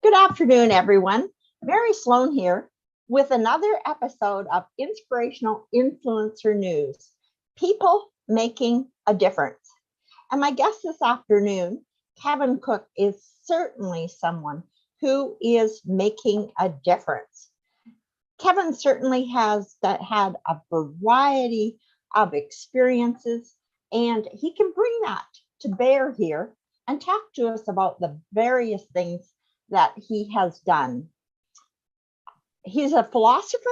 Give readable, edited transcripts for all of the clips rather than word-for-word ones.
Good afternoon, everyone. Mary Sloan here with another episode of Inspirational Influencer News, People Making a Difference. And my guest this afternoon, Kevin Cook, is certainly someone who is making a difference. Kevin certainly has had a variety of experiences, and he can bring that to bear here and talk to us about the various things that he has done. He's a philosopher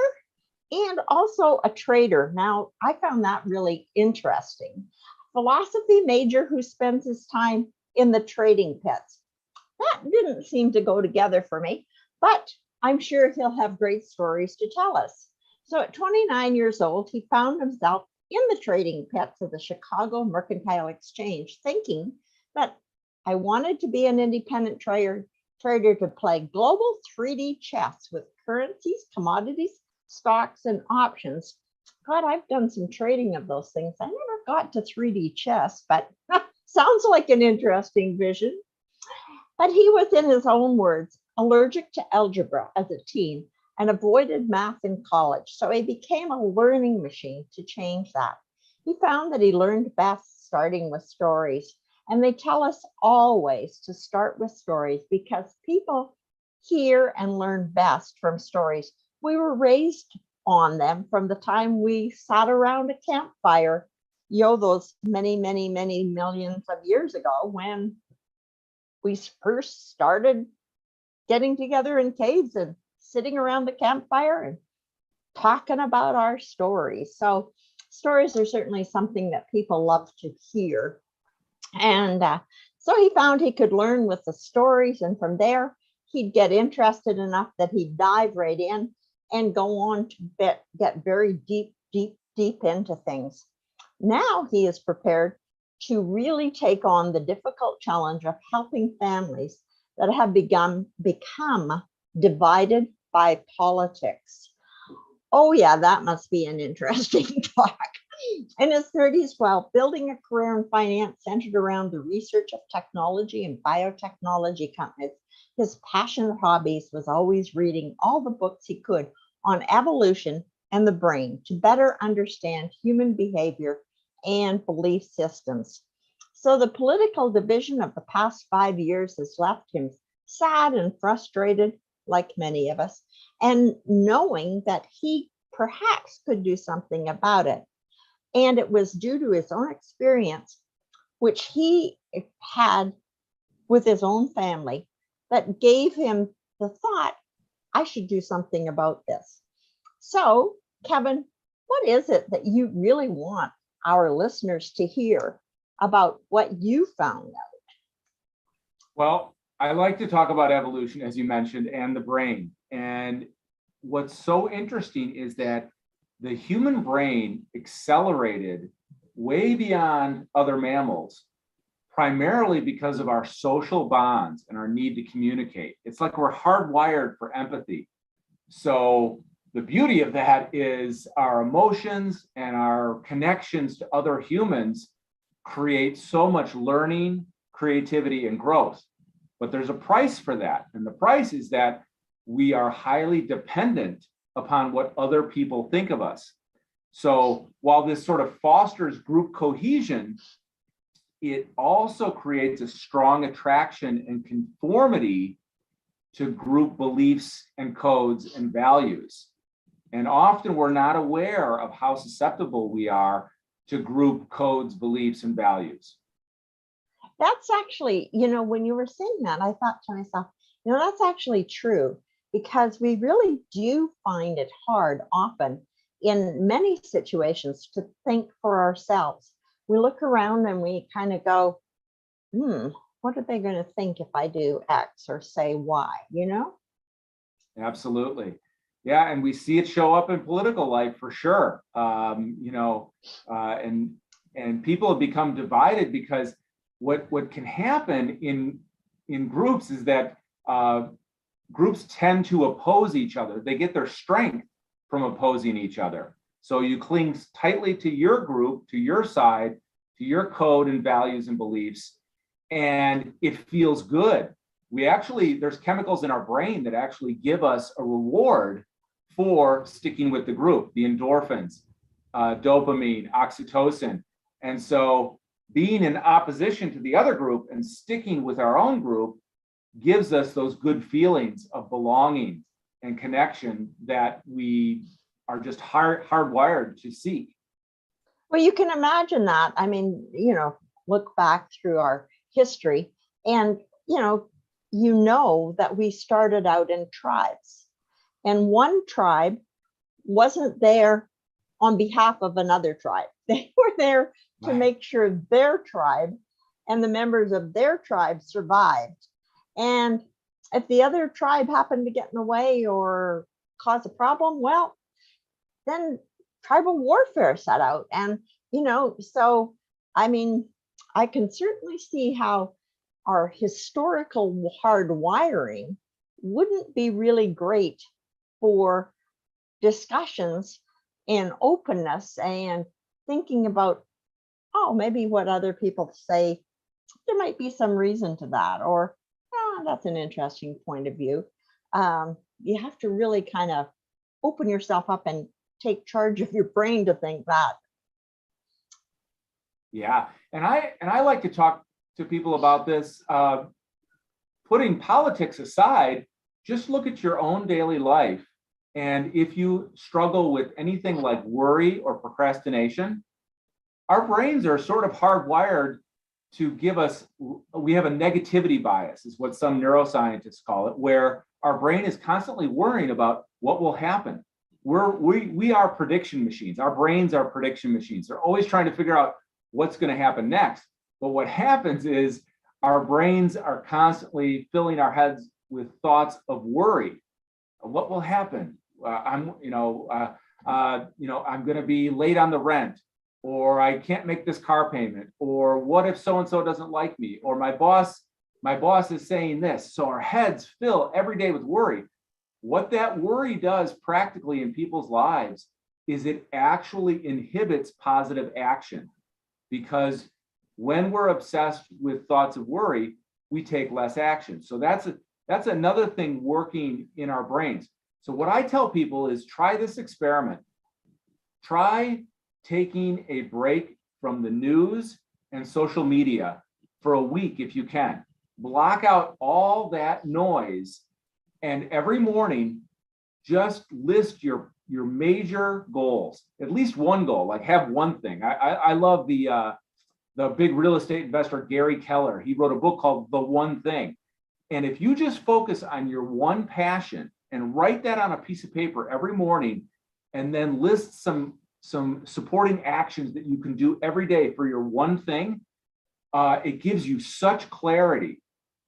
and also a trader. Now, I found that really interesting. Philosophy major who spends his time in the trading pits. That didn't seem to go together for me, but I'm sure he'll have great stories to tell us. So at 29 years old, he found himself in the trading pits of the Chicago Mercantile Exchange, thinking that I wanted to be an independent trader to play global 3D chess with currencies, commodities, stocks, and options. God, I've done some trading of those things. I never got to 3D chess, but sounds like an interesting vision. But he was, in his own words, allergic to algebra as a teen and avoided math in college. So he became a learning machine to change that. He found that he learned best starting with stories. And they tell us always to start with stories because people hear and learn best from stories. We were raised on them from the time we sat around a campfire, those many, many, many millions of years ago when we first started getting together in caves and sitting around the campfire and talking about our stories. So stories are certainly something that people love to hear. And so he found he could learn with the stories, and from there, he'd get interested enough that he'd dive right in and go on to get very deep into things. Now he is prepared to really take on the difficult challenge of helping families that have become divided by politics. Oh yeah, that must be an interesting talk. In his 30s, while building a career in finance centered around the research of technology and biotechnology companies, his passionate hobbies was always reading all the books he could on evolution and the brain to better understand human behavior and belief systems. So the political division of the past 5 years has left him sad and frustrated, like many of us, and knowing that he perhaps could do something about it. And it was due to his own experience, which he had with his own family, that gave him the thought, I should do something about this. So, Kevin, what is it that you really want our listeners to hear about what you found out? Well, I like to talk about evolution, as you mentioned, and the brain. And what's so interesting is that the human brain accelerated way beyond other mammals, primarily because of our social bonds and our need to communicate. It's like we're hardwired for empathy. So the beauty of that is our emotions and our connections to other humans create so much learning, creativity, and growth. But there's a price for that. And the price is that we are highly dependent upon what other people think of us. So while this sort of fosters group cohesion, it also creates a strong attraction and conformity to group beliefs and codes and values. And often we're not aware of how susceptible we are to group codes, beliefs, and values. That's actually, when you were saying that, I thought to myself, that's actually true, because we really do find it hard often in many situations to think for ourselves. We look around and we kind of go, what are they going to think if I do X or say Y, Absolutely. Yeah, and we see it show up in political life for sure. And people have become divided because what can happen in groups is that groups tend to oppose each other. They get their strength from opposing each other. So you cling tightly to your group, to your side, to your code and values and beliefs, and it feels good. there's chemicals in our brain that actually give us a reward for sticking with the group, the endorphins, dopamine, oxytocin. And so being in opposition to the other group and sticking with our own group gives us those good feelings of belonging and connection that we are just hardwired to seek. Well, you can imagine that. I mean, look back through our history and, that we started out in tribes, and one tribe wasn't there on behalf of another tribe. They were there to make sure their tribe and the members of their tribe survived. And if the other tribe happened to get in the way or cause a problem, well, then tribal warfare set out. And, so, I mean, I can certainly see how our historical hardwiring wouldn't be really great for discussions and openness and thinking about, oh, maybe what other people say, there might be some reason to that, or that's an interesting point of view. You have to really kind of open yourself up and take charge of your brain to think that. Yeah, and I like to talk to people about this. Putting politics aside, just look at your own daily life. And if you struggle with anything like worry or procrastination, our brains are sort of hardwired to give us, we have a negativity bias, is what some neuroscientists call it, where our brain is constantly worrying about what will happen. We are prediction machines. Our brains are prediction machines. They're always trying to figure out what's going to happen next. But what happens is our brains are constantly filling our heads with thoughts of worry. What will happen? I'm going to be late on the rent, or I can't make this car payment, or what if so-and-so doesn't like me, or my boss is saying this. So our heads fill every day with worry. What that worry does practically in people's lives is it actually inhibits positive action, because when we're obsessed with thoughts of worry, we take less action. So that's another thing working in our brains. So what I tell people is try this experiment. Try taking a break from the news and social media for a week if you can. Block out all that noise, and every morning just list your major goals. At least one goal, like have one thing. I love the big real estate investor Gary Keller. He wrote a book called The One Thing. And if you just focus on your one passion and write that on a piece of paper every morning, and then list some supporting actions that you can do every day for your one thing, it gives you such clarity.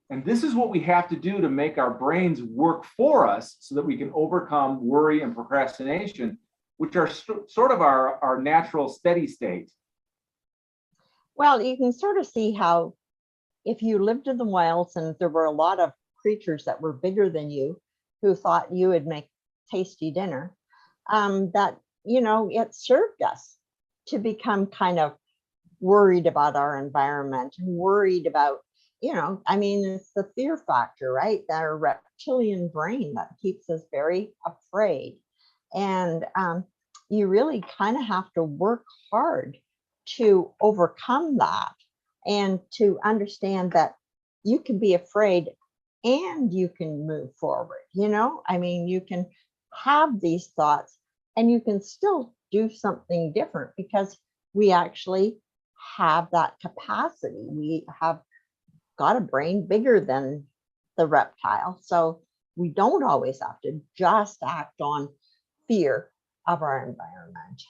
And this is what we have to do to make our brains work for us so that we can overcome worry and procrastination, which are sort of our natural steady state. Well, you can sort of see how if you lived in the wilds and there were a lot of creatures that were bigger than you who thought you would make tasty dinner, that, it served us to become kind of worried about our environment and worried about, it's the fear factor, right? Our reptilian brain that keeps us very afraid. And you really kind of have to work hard to overcome that and to understand that you can be afraid and you can move forward. You can have these thoughts and you can still do something different because we actually have that capacity. We have got a brain bigger than the reptile. So we don't always have to just act on fear of our environment.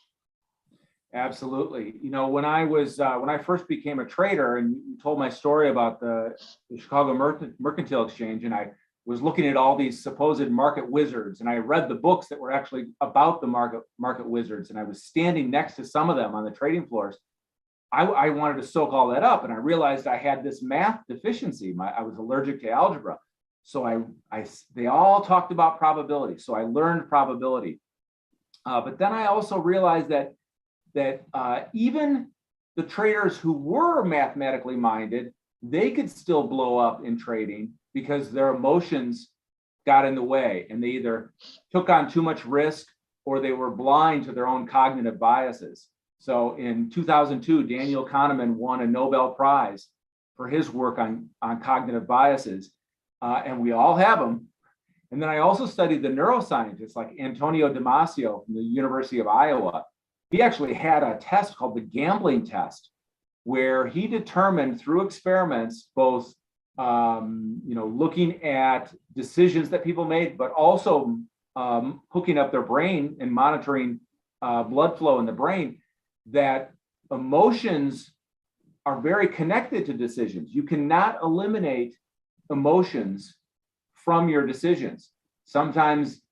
Absolutely. When I first became a trader, and you told my story about the Chicago Mercantile Exchange, and I was looking at all these supposed market wizards, and I read the books that were actually about the market wizards, and I was standing next to some of them on the trading floors. I wanted to soak all that up, and I realized I had this math deficiency. I was allergic to algebra. So they all talked about probability. So I learned probability. But then I also realized that even the traders who were mathematically minded they could still blow up in trading because their emotions got in the way, and they either took on too much risk or they were blind to their own cognitive biases. So in 2002, Daniel Kahneman won a Nobel Prize for his work on cognitive biases, and we all have them. And then I also studied the neuroscientists like Antonio Damasio from the University of Iowa. He actually had a test called the gambling test, where he determined through experiments both looking at decisions that people made, but also hooking up their brain and monitoring blood flow in the brain, that emotions are very connected to decisions. You cannot eliminate emotions from your decisions. Sometimes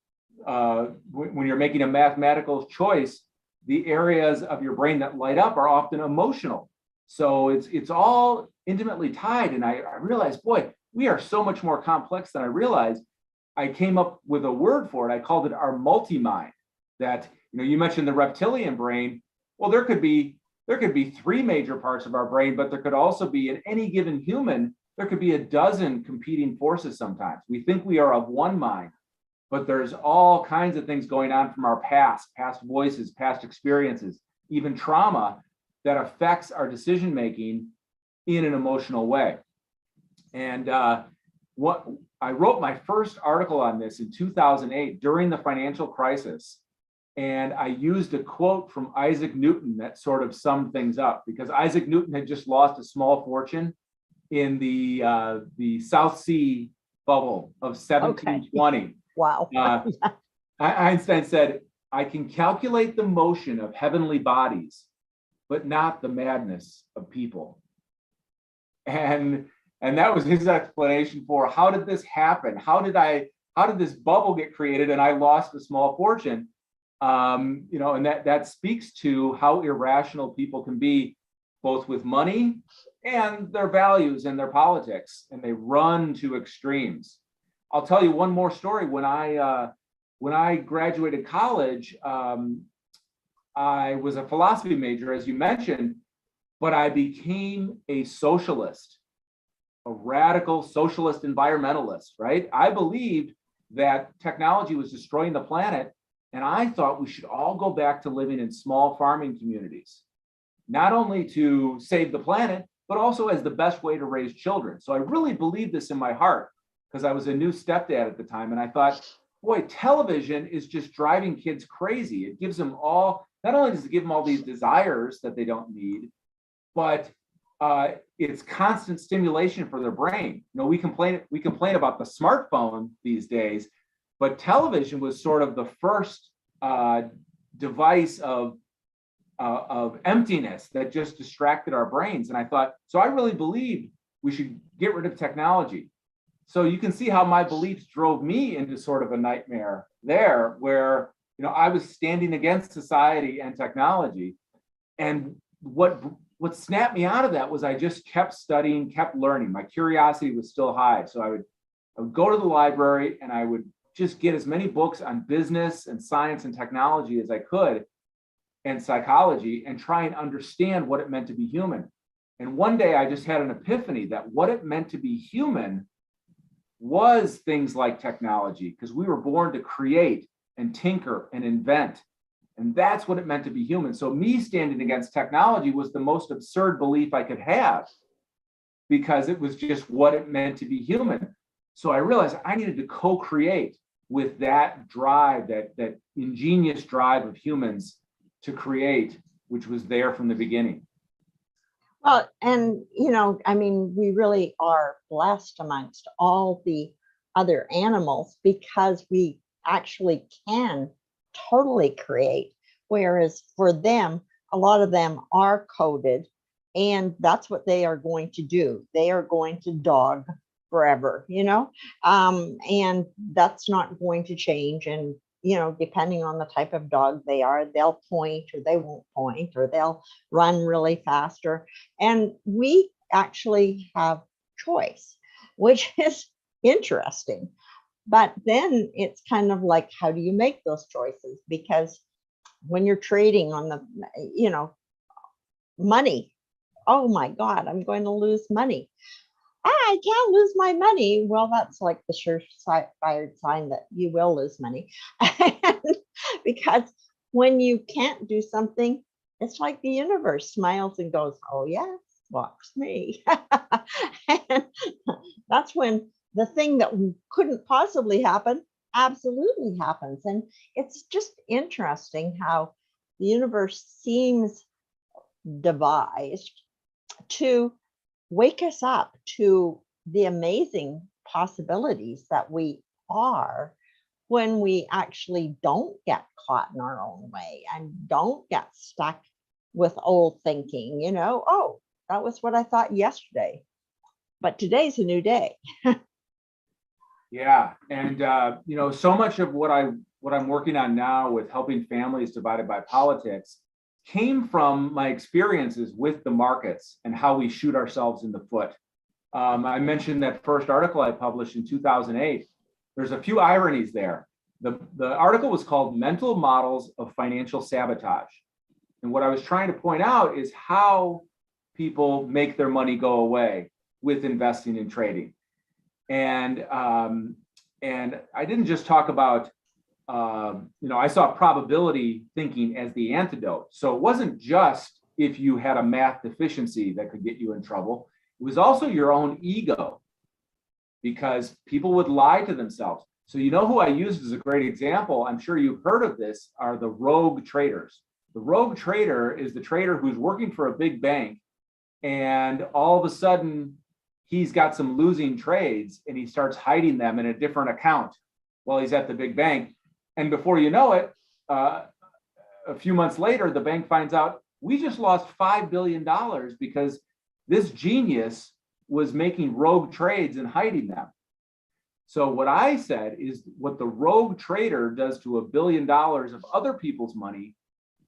when you're making a mathematical choice, the areas of your brain that light up are often emotional. So it's all intimately tied. And I realized, boy, we are so much more complex than I realized. I came up with a word for it. I called it our multi-mind. That, you mentioned the reptilian brain. Well, there could be 3 major parts of our brain, but there could also be, in any given human, there could be a dozen competing forces sometimes. We think we are of one mind, but there's all kinds of things going on from our past voices, past experiences, even trauma, that affects our decision making in an emotional way. And what I wrote my first article on this in 2008 during the financial crisis, and I used a quote from Isaac Newton that sort of summed things up, because Isaac Newton had just lost a small fortune in the South Sea bubble of 1720. Okay. Wow. Einstein said, "I can calculate the motion of heavenly bodies, but not the madness of people." And that was his explanation for how did this happen? How did this bubble get created and I lost a small fortune? And that speaks to how irrational people can be, both with money and their values and their politics, and they run to extremes. I'll tell you one more story. When I graduated college, I was a philosophy major, as you mentioned, but I became a socialist, a radical socialist environmentalist, right? I believed that technology was destroying the planet, and I thought we should all go back to living in small farming communities, not only to save the planet, but also as the best way to raise children. So I really believed this in my heart, because I was a new stepdad at the time, and I thought, boy, television is just driving kids crazy. It gives them all, not only does it give them all these desires that they don't need, but it's constant stimulation for their brain. We complain about the smartphone these days, but television was sort of the first device of emptiness that just distracted our brains. And I thought, so I really believed we should get rid of technology. So you can see how my beliefs drove me into sort of a nightmare there, where I was standing against society and technology. And what snapped me out of that was I just kept studying, kept learning. My curiosity was still high. So I would go to the library and I would just get as many books on business and science and technology as I could, and psychology, and try and understand what it meant to be human. And one day I just had an epiphany that what it meant to be human was things like technology, because we were born to create and tinker and invent. And that's what it meant to be human. So me standing against technology was the most absurd belief I could have, because it was just what it meant to be human. So I realized I needed to co-create with that drive, that ingenious drive of humans to create, which was there from the beginning. Well, and we really are blessed amongst all the other animals, because we actually can totally create. Whereas for them, a lot of them are coded, and that's what they are going to do. They are going to dog forever, and that's not going to change. And depending on the type of dog they are, they'll point or they won't point, or they'll run really faster. And we actually have choice, which is interesting. But then it's kind of like, how do you make those choices? Because when you're trading on the, money, oh my God, I'm going to lose money. I can't lose my money. Well, that's like the surefire sign that you will lose money. Because when you can't do something, it's like the universe smiles and goes, oh, yes, watch me. And that's when the thing that couldn't possibly happen absolutely happens. And it's just interesting how the universe seems devised to wake us up to the amazing possibilities that we are when we actually don't get caught in our own way and don't get stuck with old thinking, oh, that was what I thought yesterday, but today's a new day. Yeah, and so much of what I'm working on now with helping families divided by politics came from my experiences with the markets and how we shoot ourselves in the foot. I mentioned that first article I published in 2008. There's a few ironies there. The article was called Mental Models of Financial Sabotage. And what I was trying to point out is how people make their money go away with investing and trading. And I didn't just talk about, I saw probability thinking as the antidote. So it wasn't just if you had a math deficiency that could get you in trouble. It was also your own ego, because people would lie to themselves. So who I used as a great example, I'm sure you've heard of this, are the rogue traders. The rogue trader is the trader who's working for a big bank, and all of a sudden he's got some losing trades and he starts hiding them in a different account while he's at the big bank. And before you know it, a few months later, the bank finds out we just lost $5 billion because this genius was making rogue trades and hiding them. So what I said is what the rogue trader does to $1 billion of other people's money,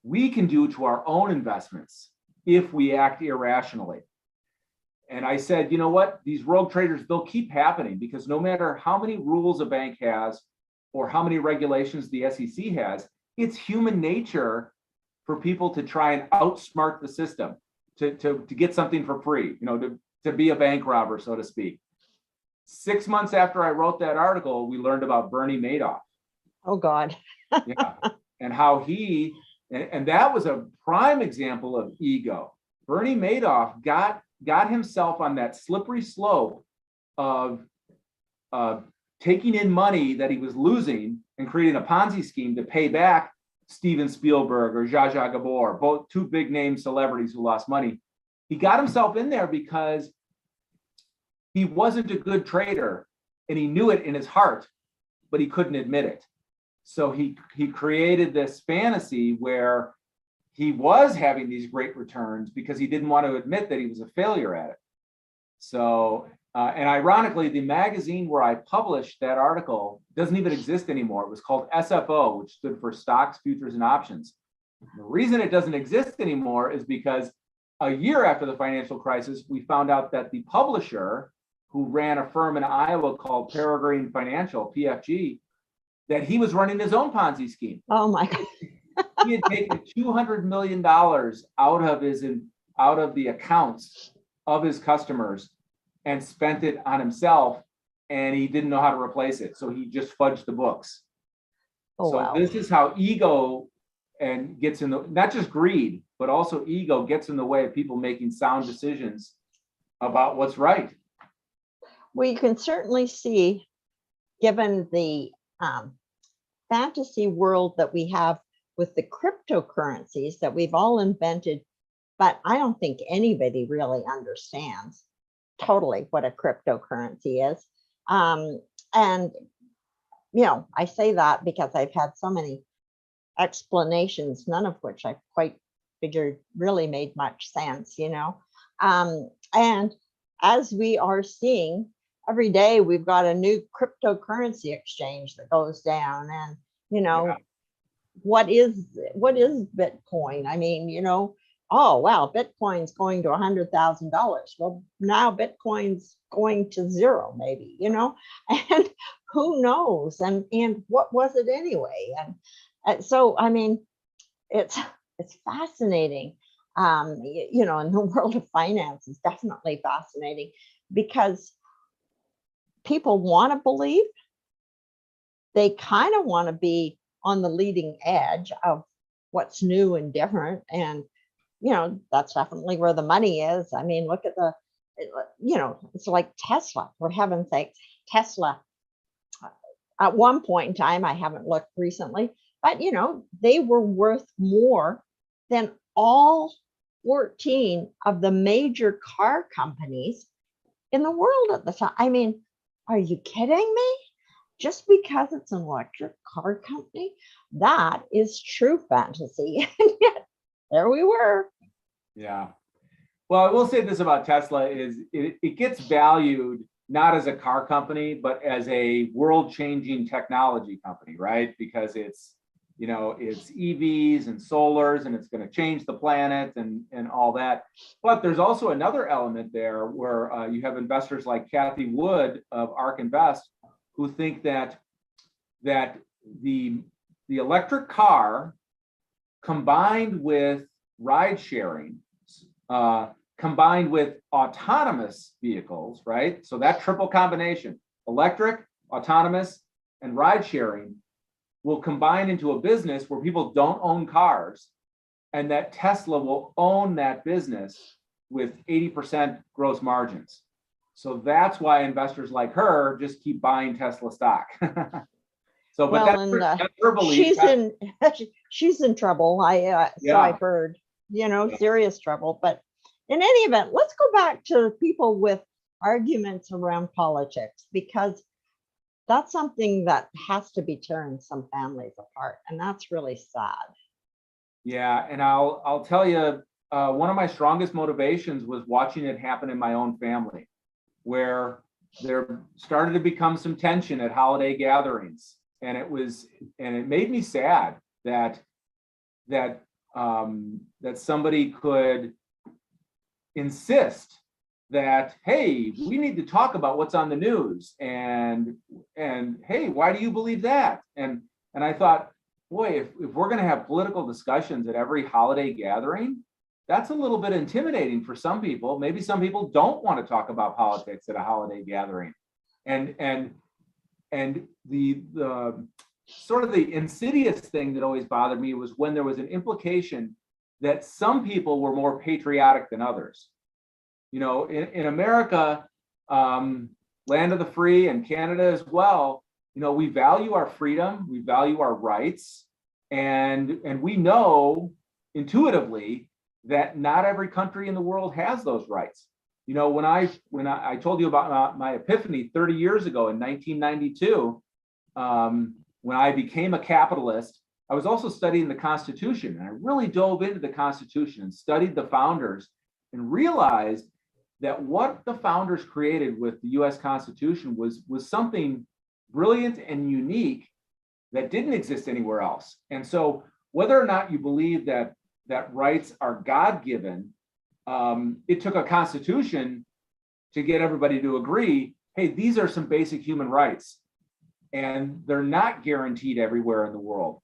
we can do to our own investments if we act irrationally. And I said, you know what? These rogue traders, they'll keep happening, because no matter how many rules a bank has or how many regulations the SEC has, it's human nature for people to try and outsmart the system, to get something for free, to be a bank robber, so to speak. 6 months after I wrote that article, we learned about Bernie Madoff. Oh, God. Yeah. And how and that was a prime example of ego. Bernie Madoff got himself on that slippery slope of taking in money that he was losing and creating a Ponzi scheme to pay back Steven Spielberg or Zsa Zsa Gabor, both two big name celebrities who lost money. He got himself in there because he wasn't a good trader, and he knew it in his heart, but he couldn't admit it. So he created this fantasy where he was having these great returns because he didn't want to admit that he was a failure at it. So, and ironically, the magazine where I published that article doesn't even exist anymore. It was called SFO, which stood for Stocks, Futures, and Options. The reason it doesn't exist anymore is because a year after the financial crisis, we found out that the publisher, who ran a firm in Iowa called Peregrine Financial, PFG, that he was running his own Ponzi scheme. Oh, my God. He had taken $200 million out of the accounts of his customers and spent it on himself, and he didn't know how to replace it. So he just fudged the books. Oh, so wow. This is how ego and gets in the, not just greed, but also ego gets in the way of people making sound decisions about what's right. We can certainly see, given the fantasy world that we have with the cryptocurrencies that we've all invented, but I don't think anybody really understands totally what a cryptocurrency is. And, I say that because I've had so many explanations, none of which I quite figured really made much sense, and as we are seeing every day, we've got a new cryptocurrency exchange that goes down, and, Yeah. what is Bitcoin? I mean, oh, wow, Bitcoin's going to $100,000. Well, now Bitcoin's going to zero, maybe, and who knows? And what was it anyway? And so, I mean, it's fascinating. And the world of finance is definitely fascinating. because people want to believe, they kind of want to be on the leading edge of what's new and different. And, that's definitely where the money is. I mean, look at it's like Tesla, for heaven's sakes. Tesla, at one point in time, I haven't looked recently, but, they were worth more than all 14 of the major car companies in the world at the time. I mean, are you kidding me? Just because it's an electric car company, that is true fantasy. And yet, there we were. Yeah. Well, I will say this about Tesla is it gets valued not as a car company, but as a world-changing technology company, right? Because it's EVs and solars, and it's going to change the planet and all that. But there's also another element there where you have investors like Kathy Wood of ARK Invest, who think that the electric car combined with ride sharing, combined with autonomous vehicles, right? So that triple combination, electric, autonomous, and ride sharing, will combine into a business where people don't own cars, and that Tesla will own that business with 80% gross margins. So that's why investors like her just keep buying Tesla stock. So, but that's her belief. She's in trouble. So I've heard, serious trouble. But in any event, let's go back to people with arguments around politics, because that's something that has to be tearing some families apart, and that's really sad. Yeah, and I'll tell you, one of my strongest motivations was watching it happen in my own family, where there started to become some tension at holiday gatherings, and it made me sad that somebody could insist that, hey, we need to talk about what's on the news, and hey, why do you believe that? And I thought, boy, if we're going to have political discussions at every holiday gathering, that's a little bit intimidating for some people. Maybe some people don't want to talk about politics at a holiday gathering. And the sort of the insidious thing that always bothered me was when there was an implication that some people were more patriotic than others. In America, land of the free, and Canada as well, we value our freedom, we value our rights, and we know intuitively that not every country in the world has those rights. When I told you about my epiphany 30 years ago in 1992, when I became a capitalist, I was also studying the Constitution, and I really dove into the Constitution and studied the founders and realized that what the founders created with the US Constitution was something brilliant and unique that didn't exist anywhere else. And so whether or not you believe that rights are God-given, it took a constitution to get everybody to agree, hey, these are some basic human rights, and they're not guaranteed everywhere in the world.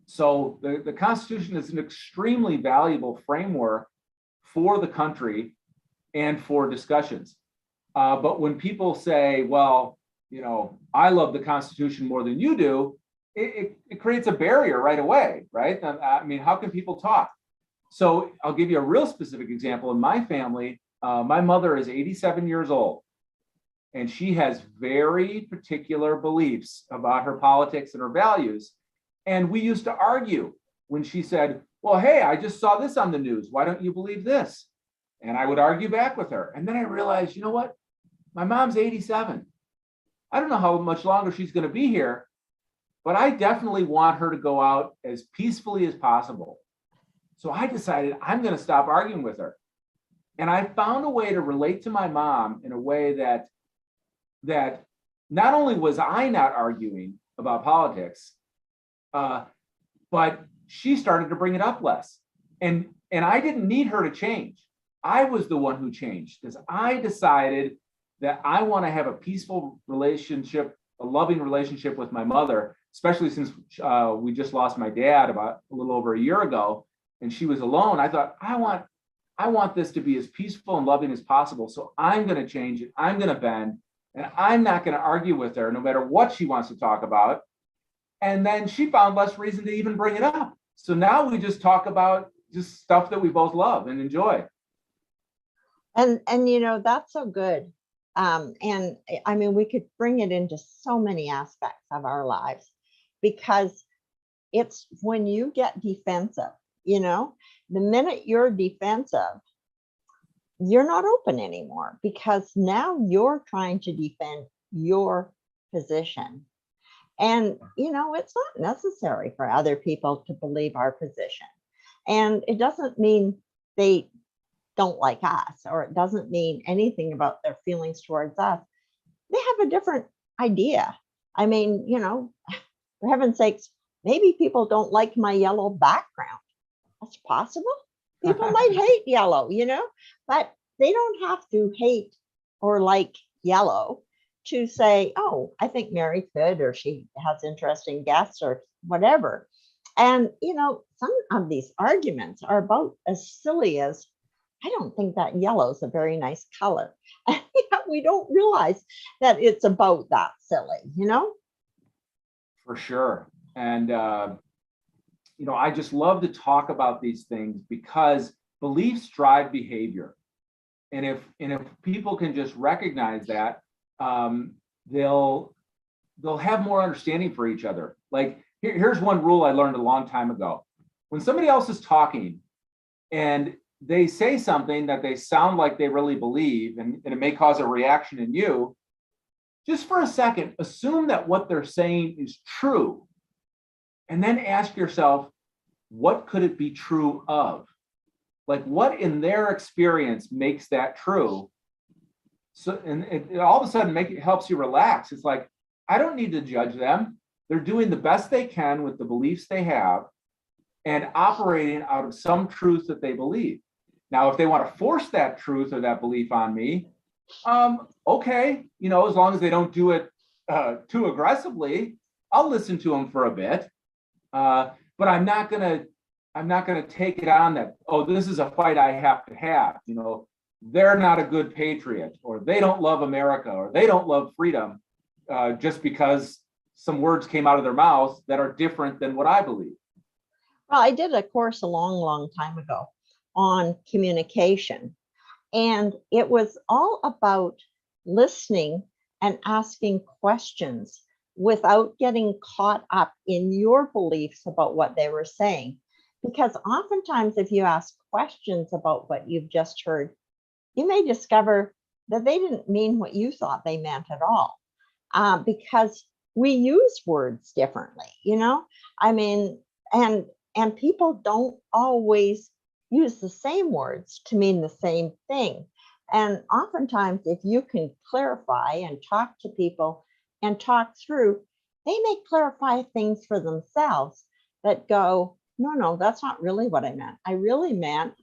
So the Constitution is an extremely valuable framework for the country and for discussions. But when people say, well, I love the Constitution more than you do, it creates a barrier right away, right? I mean, how can people talk? So I'll give you a real specific example. In my family, my mother is 87 years old, and she has very particular beliefs about her politics and her values. And we used to argue when she said, well, hey, I just saw this on the news. Why don't you believe this? And I would argue back with her. And then I realized, you know what? My mom's 87. I don't know how much longer she's going to be here, but I definitely want her to go out as peacefully as possible. So I decided I'm going to stop arguing with her. And I found a way to relate to my mom in a way that not only was I not arguing about politics, but she started to bring it up less. And I didn't need her to change. I was the one who changed, because I decided that I want to have a peaceful relationship, a loving relationship with my mother, especially since we just lost my dad about a little over a year ago, and she was alone. I thought, I I want this to be as peaceful and loving as possible. So I'm going to change it. I'm going to bend, and I'm not going to argue with her no matter what she wants to talk about. And then she found less reason to even bring it up. So now we just talk about just stuff that we both love and enjoy. And you know, that's so good. And I mean, we could bring it into so many aspects of our lives, because it's when you get defensive, you know, the minute you're defensive, you're not open anymore, because now you're trying to defend your position. And, you know, it's not necessary for other people to believe our position. And it doesn't mean they don't like us, or it doesn't mean anything about their feelings towards us. They have a different idea. I mean, you know, for heaven's sakes, maybe people don't like my yellow background. That's possible. People might hate yellow, you know, but they don't have to hate or like yellow to say, oh, I think Mary could, or she has interesting guests, or whatever. And, you know, some of these arguments are about as silly as, I don't think that yellow is a very nice color. And we don't realize that it's about that silly, you know? For sure. And, you know, I just love to talk about these things because beliefs drive behavior. And if people can just recognize that, they'll have more understanding for each other. Like here's one rule I learned a long time ago. When somebody else is talking and they say something that they sound like they really believe, and it may cause a reaction in you, just for a second, assume that what they're saying is true. And then ask yourself, what could it be true of? Like what in their experience makes that true? So, and it all of a sudden helps you relax. It's like, I don't need to judge them. They're doing the best they can with the beliefs they have and operating out of some truth that they believe. Now, if they want to force that truth or that belief on me, okay, you know, as long as they don't do it too aggressively, I'll listen to them for a bit. But I'm not gonna take it on that, oh, this is a fight I have to have. You know, they're not a good patriot, or they don't love America, or they don't love freedom, just because some words came out of their mouth that are different than what I believe. Well, I did a course a long time ago on communication, and it was all about listening and asking questions without getting caught up in your beliefs about what they were saying. Because oftentimes, if you ask questions about what you've just heard, you may discover that they didn't mean what you thought they meant at all, because we use words differently, you know? I mean, and people don't always use the same words to mean the same thing. And oftentimes, if you can clarify and talk to people and talk through, they may clarify things for themselves that go, no, that's not really what I meant. I really meant,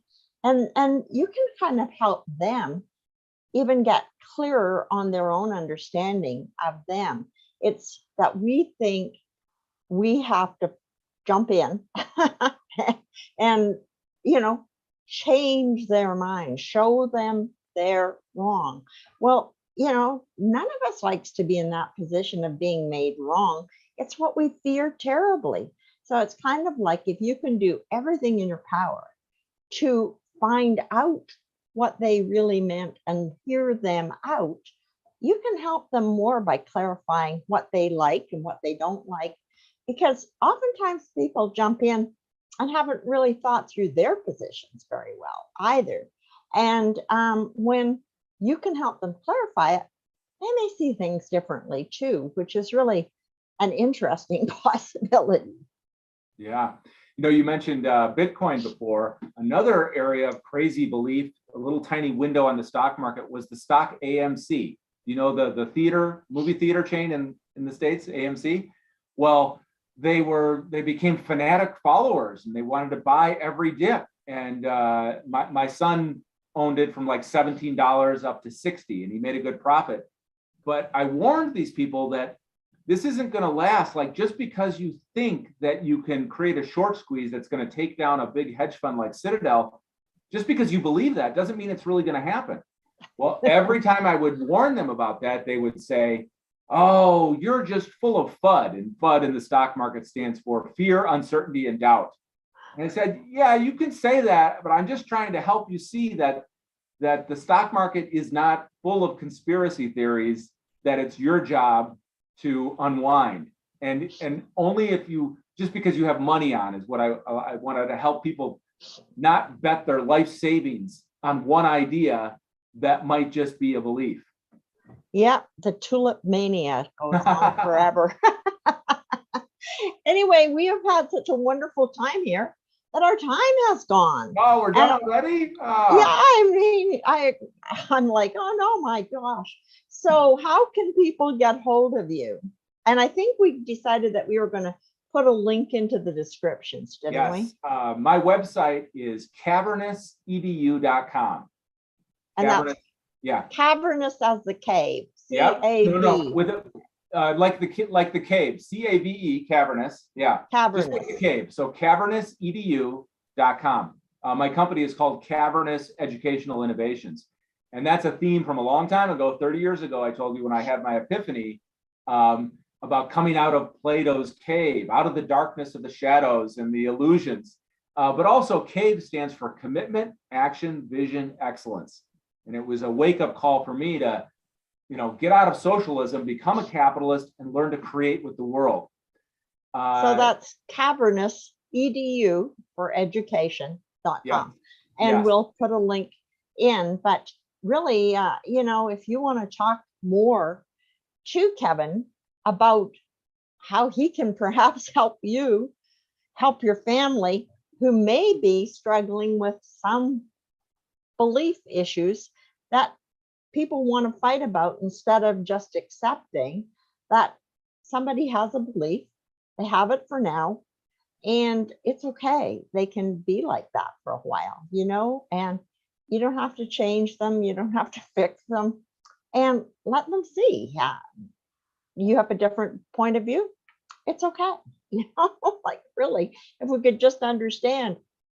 and you can kind of help them even get clearer on their own understanding of them. It's that we think we have to jump in and, you know, change their mind, show them they're wrong. Well, you know, none of us likes to be in that position of being made wrong. It's what we fear terribly. So it's kind of like if you can do everything in your power to find out what they really meant and hear them out, you can help them more by clarifying what they like and what they don't like. Because oftentimes people jump in and haven't really thought through their positions very well either. And when you can help them clarify it, they may see things differently too, which is really an interesting possibility. Yeah. You know, you mentioned Bitcoin before. Another area of crazy belief, a little tiny window on the stock market, was the stock AMC. You know, the movie theater chain in the States, AMC? Well, they became fanatic followers and they wanted to buy every dip. And my son owned it from like $17 up to $60, and he made a good profit. But I warned these people that this isn't going to last. Like, just because you think that you can create a short squeeze that's going to take down a big hedge fund like Citadel, just because you believe that doesn't mean it's really going to happen. Well, every time I would warn them about that, they would say, oh, you're just full of FUD. And FUD in the stock market stands for fear, uncertainty, and doubt. And I said, yeah, you can say that, but I'm just trying to help you see that the stock market is not full of conspiracy theories, that it's your job to unwind. And only if you, just because you have money on, is what I wanted to help people not bet their life savings on one idea that might just be a belief. Yeah, the tulip mania goes on forever. Anyway, we have had such a wonderful time here that our time has gone. Oh, we're done already? Yeah, I mean, I'm like, oh no, my gosh. So how can people get hold of you? And I think we decided that we were going to put a link into the descriptions, didn't we? Yes. My website is cavernusedu.com. And Cavernous, that's yeah. cavernous as the cave. Yep. C-A-V. No, with it, like the cave, C-A-V-E, cavernous. Yeah. Cavernous. Just like the cave. So cavernusedu.com. My company is called Cavernous Educational Innovations. And that's a theme from a long time ago, 30 years ago. I told you when I had my epiphany about coming out of Plato's cave, out of the darkness of the shadows and the illusions. But also CAVE stands for commitment, action, vision, excellence. And it was a wake-up call for me to, get out of socialism, become a capitalist, and learn to create with the world. So that's cavernous, edu for education.com. Yeah. And Yes. we'll put a link in. But really, if you want to talk more to Kevin about how he can perhaps help you, help your family who may be struggling with some belief issues that people want to fight about, instead of just accepting that somebody has a belief, they have it for now, and it's okay. They can be like that for a while, and you don't have to change them. You don't have to fix them, and let them see. Yeah, you have a different point of view. It's okay. Like really, if we could just understand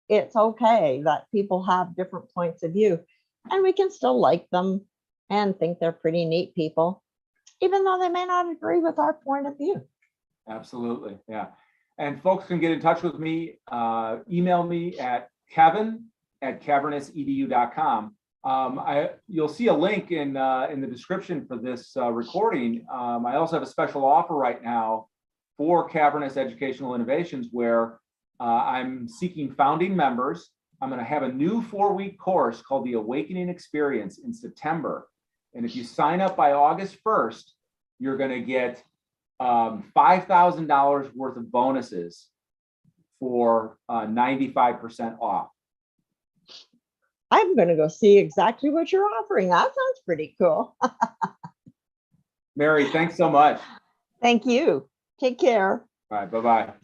it's okay that people have different points of view, and we can still like them and think they're pretty neat people, even though they may not agree with our point of view. Absolutely. Yeah. And folks can get in touch with me, email me at kevin@cavernusedu.com. You'll see a link in the description for this recording. I also have a special offer right now for Cavernous Educational Innovations, where I'm seeking founding members. I'm going to have a new 4-week course called the Awakening Experience in September. And if you sign up by August 1st, you're going to get $5,000 worth of bonuses for 95% off. I'm going to go see exactly what you're offering. That sounds pretty cool. Mary, thanks so much. Thank you. Take care. All right. Bye-bye.